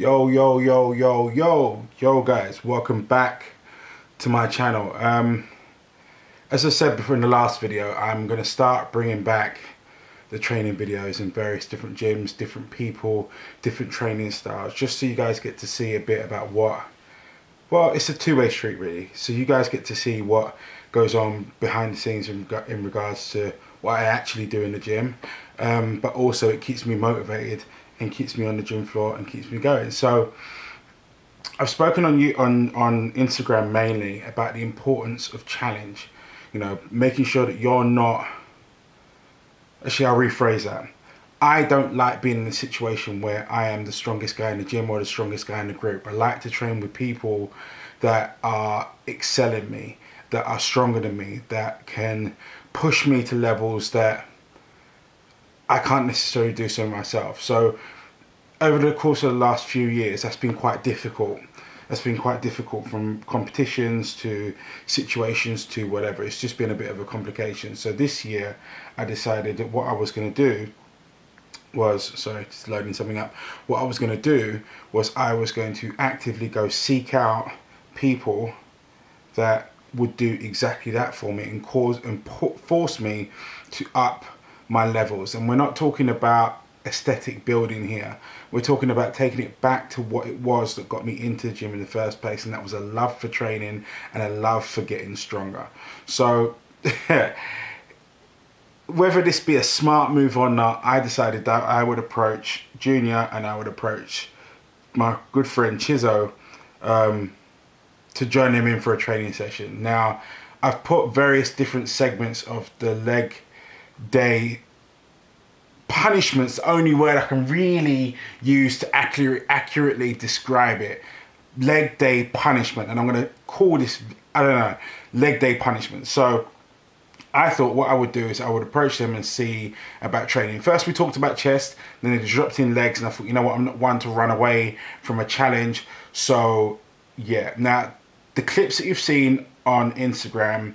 Yo guys, welcome back to my channel. As I said before in the last video, I'm going to start bringing back the training videos in various different gyms, different people, different training styles, just so you guys get to see a bit about well, it's a two-way street really. So you guys get to see what goes on behind the scenes in regards to what I actually do in the gym, but also it keeps me motivated and keeps me on the gym floor and keeps me going. So I've spoken on Instagram mainly about the importance of challenge, you know, making sure that you're not, actually I'll rephrase that. I don't like being in a situation where I am the strongest guy in the gym or the strongest guy in the group. I like to train with people that are excelling me, that are stronger than me, that can push me to levels that I can't necessarily do so myself. So over the course of the last few years, that's been quite difficult. That's been quite difficult, from competitions to situations to whatever. It's just been a bit of a complication. So this year I decided that what I was going to do was, sorry, just loading something up. What I was going to do was I was going to actively go seek out people that would do exactly that for me and force me to up my levels. And we're not talking about aesthetic building here. We're talking about taking it back to what it was that got me into the gym in the first place, and that was a love for training and a love for getting stronger. So whether this be a smart move or not, I decided that I would approach Junior and I would approach my good friend Chizo to join him in for a training session. Now, I've put various different segments of the leg day punishments, the only word I can really use to accurately describe it. Leg day punishment, and I'm going to call this, I don't know, leg day punishment. So I thought what I would do is I would approach them and see about training. First we talked about chest, then they dropped in legs, and I thought, you know what, I'm not one to run away from a challenge. So yeah, now the clips that you've seen on Instagram,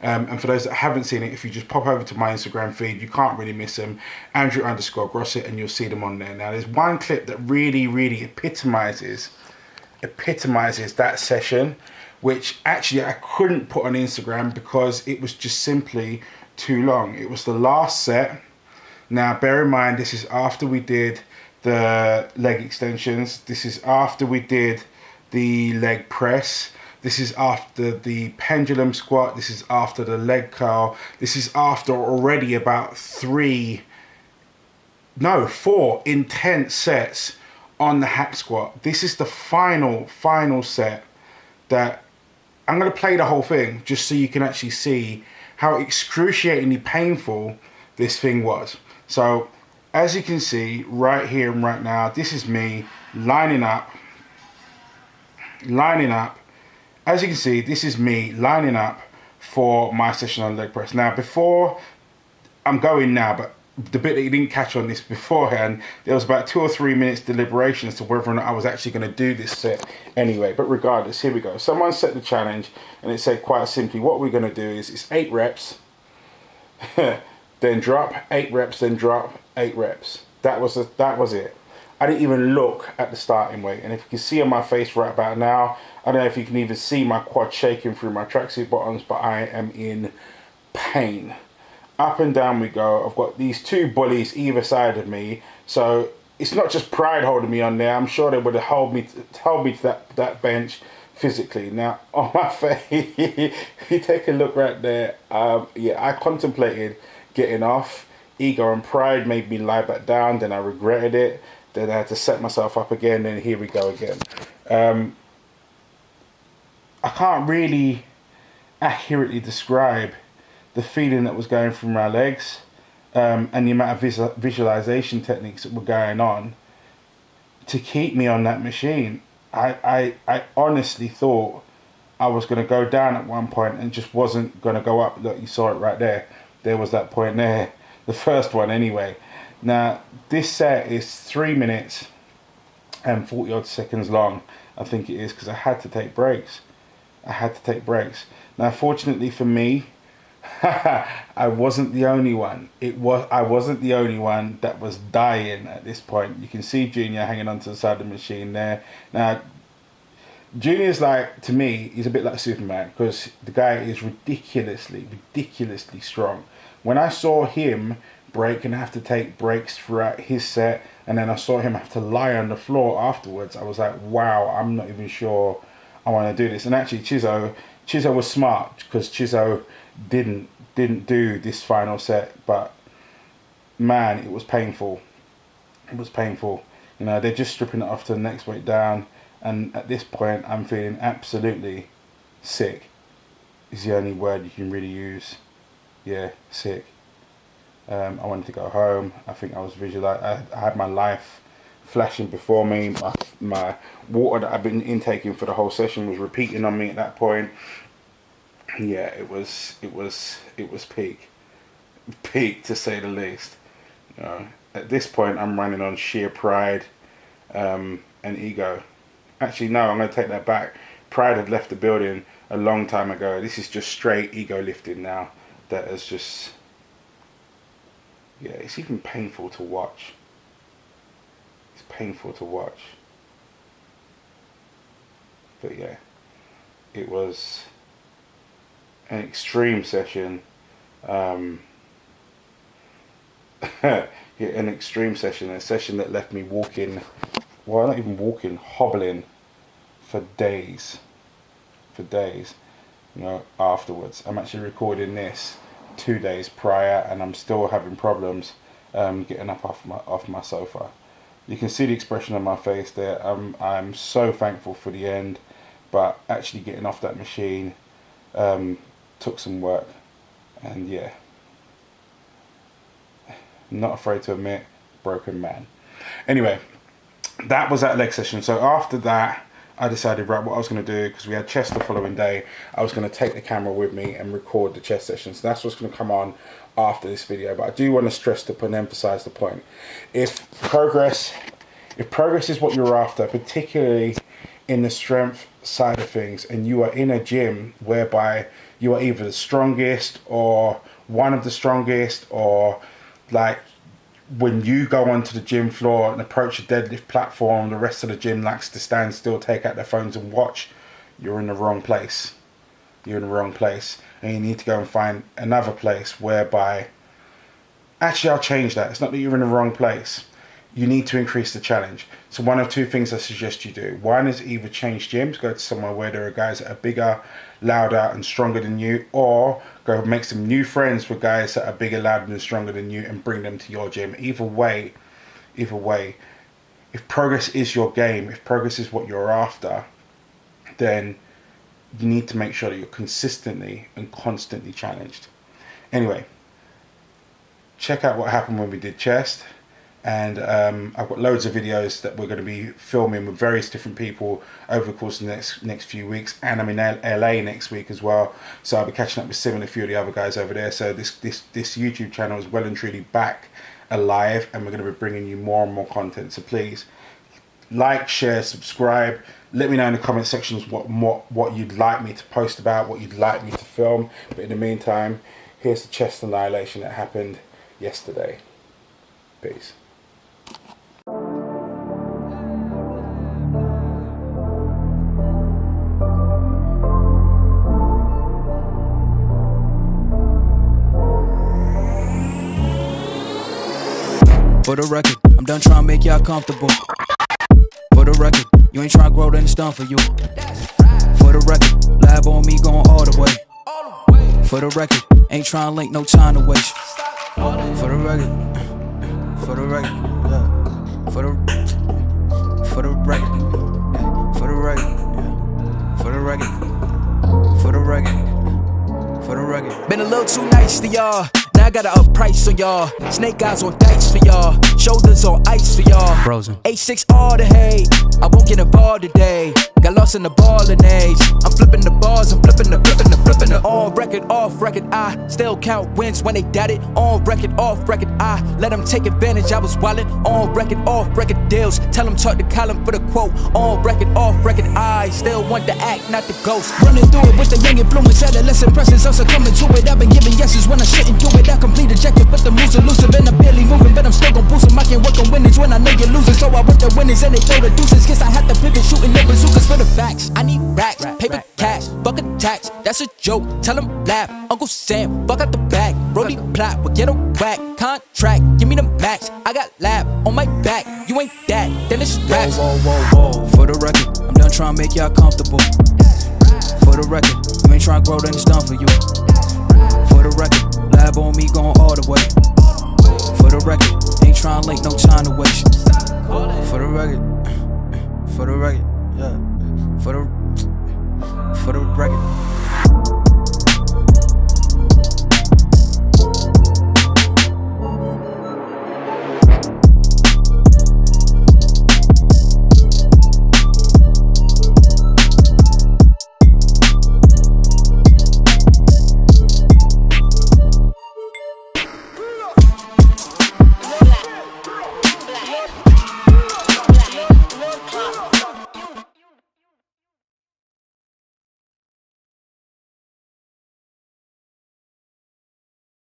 and for those that haven't seen it, if you just pop over to my Instagram feed, you can't really miss them, Andrew_Grosset, and you'll see them on there. Now there's one clip that really epitomizes that session, which actually I couldn't put on Instagram because it was just simply too long. It was the last set. Now bear in mind, this is after we did the leg extensions, this is after we did the leg press, this is after the pendulum squat, this is after the leg curl, this is after already about 4 intense sets on the hack squat. This is the final set that I'm going to play the whole thing just so you can actually see how excruciatingly painful this thing was. So as you can see right here and right now, this is me lining up. As you can see, this is me lining up for my session on leg press. Now before, I'm going now, but the bit that you didn't catch on this beforehand, there was about 2 or 3 minutes deliberation as to whether or not I was actually going to do this set anyway. But regardless, here we go. Someone set the challenge and it said quite simply, what we're going to do is it's 8 reps, then drop, 8 reps, then drop, 8 reps. That was it. I didn't even look at the starting weight. And if you can see on my face right about now, I don't know if you can even see my quad shaking through my tracksuit bottoms, but I am in pain. Up and down we go. I've got these 2 bullies either side of me, so it's not just pride holding me on there. I'm sure they would have held me to that bench physically. Now on my face, you take a look right there. Yeah, I contemplated getting off. Ego and pride made me lie back down. Then I regretted it. Then I had to set myself up again. And here we go again. I can't really accurately describe the feeling that was going through my legs, and the amount of visualization techniques that were going on to keep me on that machine. I honestly thought I was going to go down at one point and just wasn't going to go up. Look, you saw it right there. There was that point there. The first one anyway. Now, this set is 3 minutes and 40 odd seconds long. I think it is, because I had to take breaks. Now, fortunately for me, I wasn't the only one. I wasn't the only one that was dying at this point. You can see Junior hanging onto the side of the machine there. Now, Junior's like, to me, he's a bit like Superman, because the guy is ridiculously strong. When I saw him break and have to take breaks throughout his set, and then I saw him have to lie on the floor afterwards, I was like, wow, I'm not even sure I want to do this. And actually, Chizzo was smart, because Chizzo didn't do this final set, but man, it was painful. It was painful. You know, they're just stripping it off to the next weight down, and at this point, I'm feeling absolutely sick. Is the only word you can really use. Yeah, sick. I wanted to go home. I think I was I had my life flashing before me. My water that I've been intaking for the whole session was repeating on me at that point. Yeah, it was peak to say the least. You know, at this point, I'm running on sheer pride and ego. Actually, no, I'm going to take that back. Pride had left the building a long time ago. This is just straight ego lifting now. That is just, yeah, it's even painful to watch. It's painful to watch. But yeah, it was an extreme session. Yeah, an extreme session. A session that left me walking, well, not even walking, hobbling for days. For days, you know, afterwards. I'm actually recording this 2 days prior, and I'm still having problems getting up off my sofa. You can see the expression on my face there. I'm so thankful for the end, but actually getting off that machine took some work, and yeah, not afraid to admit, broken man. Anyway, that was that leg session. So after that, I decided, right, what I was going to do, because we had chest the following day, I was going to take the camera with me and record the chest session. So that's what's going to come on after this video. But I do want to stress and emphasize the point. If progress is what you're after, particularly in the strength side of things, and you are in a gym whereby you are either the strongest or one of the strongest, or like when you go onto the gym floor and approach a deadlift platform, the rest of the gym likes to stand still, take out their phones and watch, you're in the wrong place. You're in the wrong place, and you need to go and find another place whereby, actually I'll change that. It's not that you're in the wrong place. You need to increase the challenge. So one of two things I suggest you do. One is either change gyms, go to somewhere where there are guys that are bigger, louder and stronger than you, or go make some new friends with guys that are bigger, louder and stronger than you, and bring them to your gym. Either way, if progress is your game, if progress is what you're after, then you need to make sure that you're consistently and constantly challenged. Anyway, check out what happened when we did chest. And I've got loads of videos that we're going to be filming with various different people over the course of the next few weeks, and I'm in LA next week as well, so I'll be catching up with Sim and a few of the other guys over there. So this YouTube channel is well and truly back alive, and we're going to be bringing you more and more content. So please like, share, subscribe. Let me know in the comment sections what you'd like me to post about, what you'd like me to film. But in the meantime, here's the chest annihilation that happened yesterday. Peace. For the record, I'm done trying to make y'all comfortable. For the record, you ain't trying to grow, then it's done for you. For the record, lab on me going all the way. For the record, ain't trying to link, no time to waste. For the record, for the record, yeah. For the record, for the record, for the record, for the record, for the record. Been a little too nice to y'all. Now I got a up price on y'all. Snake eyes on dice for y'all. Shoulders on ice for y'all. Frozen. H6 all the hate. I won't get involved today. Got lost in the ballin' age. I'm flipping the bars, I'm flipping the on record, off record. I still count wins when they doubt it. On record, off record. I let them take advantage. I was wildin'. On record, off record deals. Tell them talk to Colin for the quote. On record, off record. I still want the act, not the ghost. Running through it with the young influence, adolescent presence. I'm succumbing to it. I've been giving yeses when I shouldn't do it. I complete ejected, but the moves elusive and I'm barely moving, but I'm still gon' boost 'em. I can't work on winnings when I know you're losing, so I work the winnings and they throw the deuces. Guess I have to pivot, shooting the bazookas for the facts. I need racks, paper cash, bucket tax. That's a joke. Tell 'em laugh. Uncle Sam, fuck out the bag. Brody plot, but get a whack. Contract, give me the max. I got lab on my back. You ain't that, then it's raps. Whoa, whoa, whoa. For the record, I'm done trying to make y'all comfortable. For the record, you ain't trying to grow, then it's done for you. For the record, lab on me going all the way. For the record, ain't trying to link, no time to waste. For the record, yeah. For the